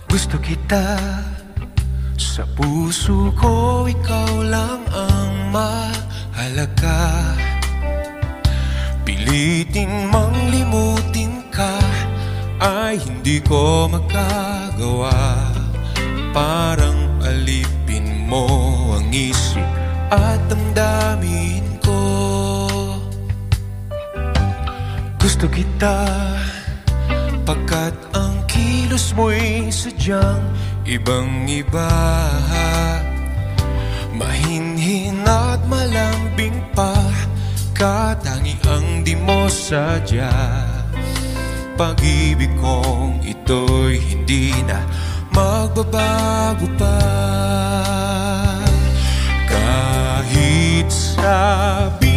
Gusto kita, sa puso ko ikaw lang ang mahalaga. Pilitin mang limutin ka ay hindi ko magagawa. Parang alipin mo ang isip at damdamin ko. Gusto kita pagkat ang kilos mo'y sadyang ibang-iba. Mahinhin at malambing pa, katangi ang di mo sadya. Pag-ibig kong ito'y hindi na magbabago pa. Kahit sabi